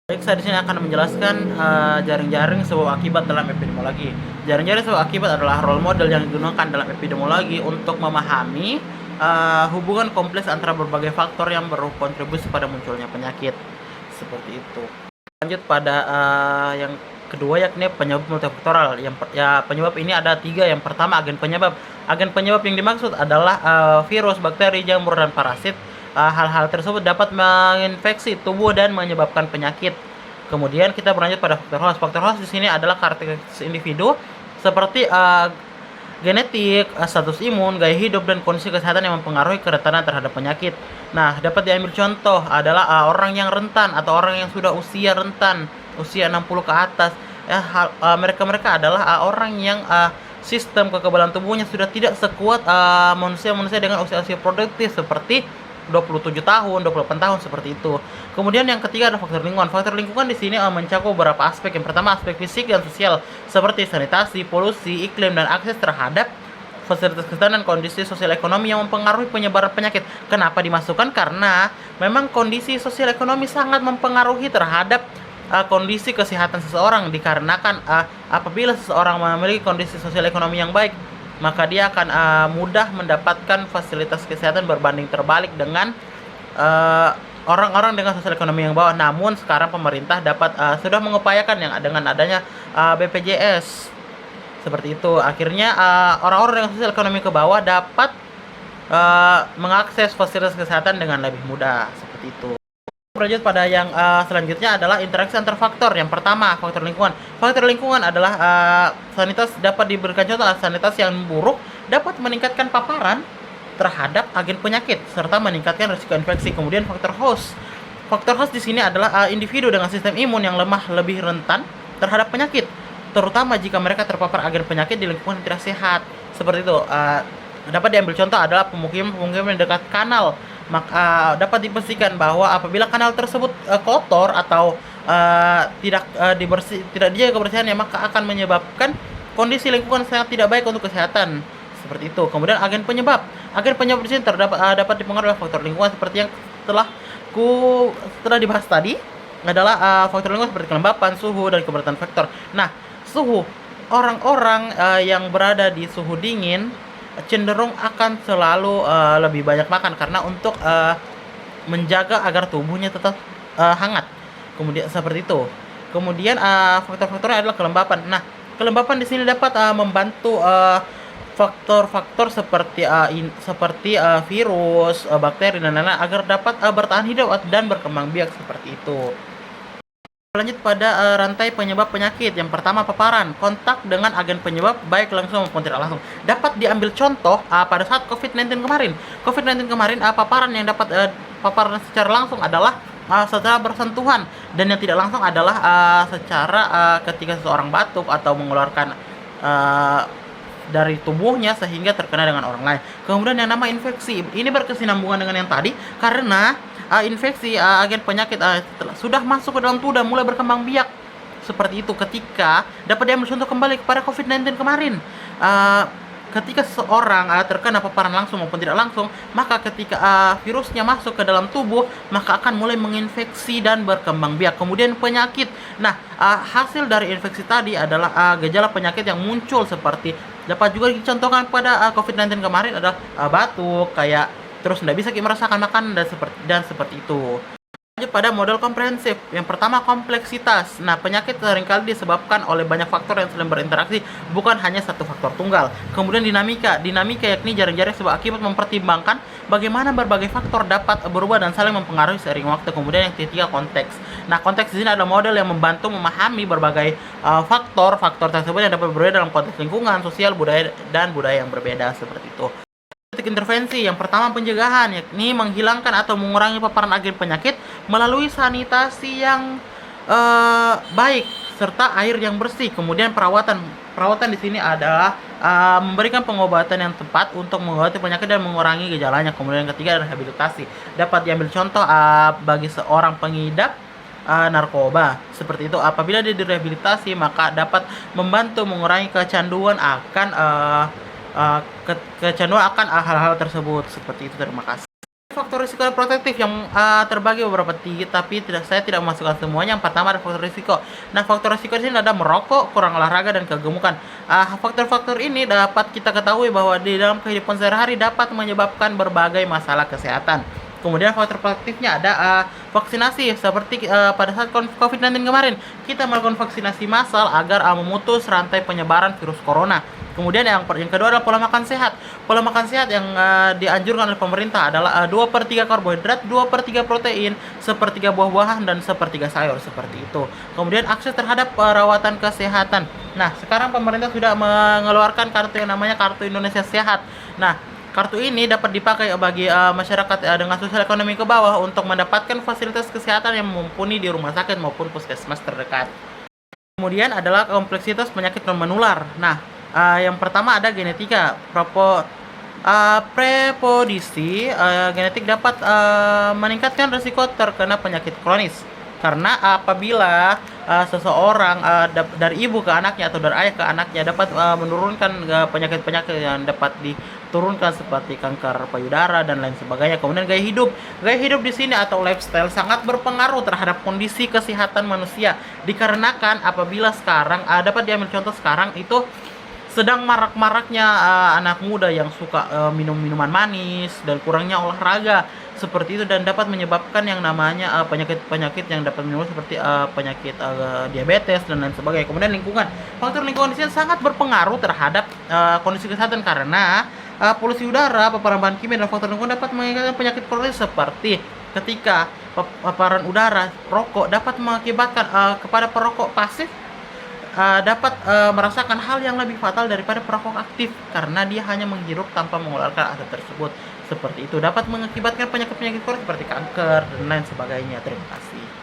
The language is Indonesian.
Baik, saya di sini akan menjelaskan jaring-jaring sebab akibat dalam epidemiologi. Jaring-jaring sebab akibat adalah role model yang digunakan dalam epidemiologi untuk memahami hubungan kompleks antara berbagai faktor yang berkontribusi pada munculnya penyakit. Seperti itu. Lanjut pada yang kedua, yakni penyebab multifaktoral. Penyebab ini ada 3. Yang pertama, agen penyebab. Agen penyebab yang dimaksud adalah virus, bakteri, jamur, dan parasit. Hal-hal tersebut dapat menginfeksi tubuh dan menyebabkan penyakit. Kemudian kita berlanjut pada faktor host. Faktor host di sini adalah karakteristik individu seperti genetik, status imun, gaya hidup, dan kondisi kesehatan yang mempengaruhi kerentanan terhadap penyakit. Nah, dapat diambil contoh adalah orang yang rentan atau orang yang sudah usia rentan, usia 60 ke atas. Mereka adalah orang yang sistem kekebalan tubuhnya sudah tidak sekuat manusia-manusia dengan usia-usia produktif seperti 27 tahun, 28 tahun, seperti itu. Kemudian yang ketiga adalah faktor lingkungan. Faktor lingkungan di sini mencakup beberapa aspek. Yang pertama, aspek fisik dan sosial seperti sanitasi, polusi, iklim, dan akses terhadap fasilitas kesehatan dan kondisi sosial ekonomi yang mempengaruhi penyebaran penyakit. Kenapa dimasukkan? Karena memang kondisi sosial ekonomi sangat mempengaruhi terhadap kondisi kesehatan seseorang, dikarenakan apabila seseorang memiliki kondisi sosial ekonomi yang baik, maka dia akan mudah mendapatkan fasilitas kesehatan berbanding terbalik dengan orang-orang dengan sosial ekonomi yang bawah. Namun sekarang pemerintah sudah mengupayakan yang dengan adanya BPJS seperti itu. Akhirnya orang-orang dengan sosial ekonomi ke bawah dapat mengakses fasilitas kesehatan dengan lebih mudah, seperti itu. Lanjut pada yang selanjutnya adalah interaksi antar faktor. Yang pertama, faktor lingkungan. Faktor lingkungan adalah sanitas. Dapat diberikan contoh, sanitas yang buruk dapat meningkatkan paparan terhadap agen penyakit serta meningkatkan risiko infeksi. Kemudian faktor host. Faktor host di sini adalah individu dengan sistem imun yang lemah lebih rentan terhadap penyakit, terutama jika mereka terpapar agen penyakit di lingkungan yang tidak sehat. Seperti itu. Dapat diambil contoh adalah pemukiman dekat kanal. Maka dapat dipastikan bahwa apabila kanal tersebut kotor atau tidak dijaga kebersihannya, maka akan menyebabkan kondisi lingkungan sangat tidak baik untuk kesehatan. Seperti itu. Kemudian agen penyebab. Agen penyebab di sini dapat dipengaruhi oleh faktor lingkungan seperti yang telah dibahas tadi, adalah faktor lingkungan seperti kelembapan, suhu, dan keberatan faktor. Nah, suhu. Orang-orang yang berada di suhu dingin cenderung akan selalu lebih banyak makan karena untuk menjaga agar tubuhnya tetap hangat. Kemudian seperti itu. Kemudian faktor-faktornya adalah kelembapan. Nah, kelembapan di sini dapat membantu faktor-faktor seperti virus, bakteri, dan lain-lain agar dapat bertahan hidup dan berkembang biak, seperti itu. Lanjut pada rantai penyebab penyakit. Yang pertama, paparan. Kontak dengan agen penyebab baik langsung maupun tidak langsung. Dapat diambil contoh pada saat COVID-19 kemarin. COVID-19 kemarin paparan yang dapat paparan secara langsung adalah secara bersentuhan, dan yang tidak langsung adalah secara ketika seseorang batuk atau mengeluarkan dari tubuhnya sehingga terkena dengan orang lain. Kemudian yang nama infeksi. Ini berkesinambungan dengan yang tadi karena infeksi agen penyakit sudah masuk ke dalam tubuh dan mulai berkembang biak, seperti itu. Ketika dapat diambil contoh kembali kepada COVID-19 kemarin, ketika seseorang terkena paparan langsung maupun tidak langsung, maka ketika virusnya masuk ke dalam tubuh, maka akan mulai menginfeksi dan berkembang biak. Kemudian penyakit. Nah, hasil dari infeksi tadi adalah gejala penyakit yang muncul seperti dapat juga dicontohkan pada COVID-19 kemarin adalah batuk, terus tidak bisa merasakan makanan dan seperti itu. Lanjut pada model komprehensif. Yang pertama, kompleksitas. Nah, penyakit seringkali disebabkan oleh banyak faktor yang saling berinteraksi, bukan hanya satu faktor tunggal. Kemudian dinamika. Dinamika yakni jaring-jaring sebab akibat mempertimbangkan bagaimana berbagai faktor dapat berubah dan saling mempengaruhi seiring waktu. Kemudian yang ketiga, konteks. Nah, konteks di sini adalah model yang membantu memahami berbagai faktor tersebut yang dapat berbeda dalam konteks lingkungan, sosial, budaya yang berbeda, seperti itu. Intervensi. Yang pertama, pencegahan, yakni menghilangkan atau mengurangi paparan agen penyakit melalui sanitasi yang baik serta air yang bersih. Kemudian perawatan di sini adalah memberikan pengobatan yang tepat untuk mengobati penyakit dan mengurangi gejalanya. Kemudian yang ketiga adalah rehabilitasi. Dapat diambil contoh bagi seorang pengidap narkoba, seperti itu. Apabila dia direhabilitasi, maka dapat membantu mengurangi kecanduan akan hal-hal tersebut, seperti itu. Terima kasih. Faktor risiko dan protektif yang terbagi beberapa tiga, tapi saya tidak memasukkan semuanya. Yang pertama ada faktor risiko. Nah, faktor risiko di sini ada merokok, kurang olahraga, dan kegemukan. Faktor-faktor ini dapat kita ketahui bahwa di dalam kehidupan sehari-hari dapat menyebabkan berbagai masalah kesehatan. Kemudian faktor protektifnya ada vaksinasi, seperti pada saat COVID-19 kemarin kita melakukan vaksinasi massal agar memutus rantai penyebaran virus corona. Kemudian yang kedua adalah pola makan sehat. Pola makan sehat yang dianjurkan oleh pemerintah adalah 2/3 karbohidrat, 2/3 protein, 1/3 buah-buahan, dan 1/3 sayur, seperti itu. Kemudian akses terhadap perawatan kesehatan. Nah, sekarang pemerintah sudah mengeluarkan kartu yang namanya Kartu Indonesia Sehat. Nah, kartu ini dapat dipakai bagi masyarakat dengan sosial ekonomi ke bawah untuk mendapatkan fasilitas kesehatan yang mumpuni di rumah sakit maupun puskesmas terdekat. Kemudian adalah kompleksitas penyakit non menular. Nah, yang pertama ada genetika. Prepondisi genetik dapat meningkatkan risiko terkena penyakit kronis. Karena apabila seseorang dari ibu ke anaknya atau dari ayah ke anaknya dapat menurunkan penyakit-penyakit yang dapat diturunkan seperti kanker payudara dan lain sebagainya. Kemudian gaya hidup di sini atau lifestyle sangat berpengaruh terhadap kondisi kesehatan manusia, dikarenakan apabila sekarang dapat diambil contoh sekarang itu sedang marak-maraknya anak muda yang suka minum minuman manis dan kurangnya olahraga seperti itu, dan dapat menyebabkan yang namanya penyakit-penyakit yang dapat menimbulkan seperti penyakit diabetes dan lain sebagainya. Kemudian faktor lingkungan di sini sangat berpengaruh terhadap kondisi kesehatan, karena polusi udara, paparan bahan kimia, dan faktor lingkungan dapat mengakibatkan penyakit kronis seperti ketika paparan udara rokok dapat mengakibatkan kepada perokok pasif dapat merasakan hal yang lebih fatal daripada perokok aktif, karena dia hanya menghirup tanpa mengeluarkan asap tersebut. Seperti itu dapat mengakibatkan penyakit-penyakit kronis seperti kanker dan lain sebagainya. Terima kasih.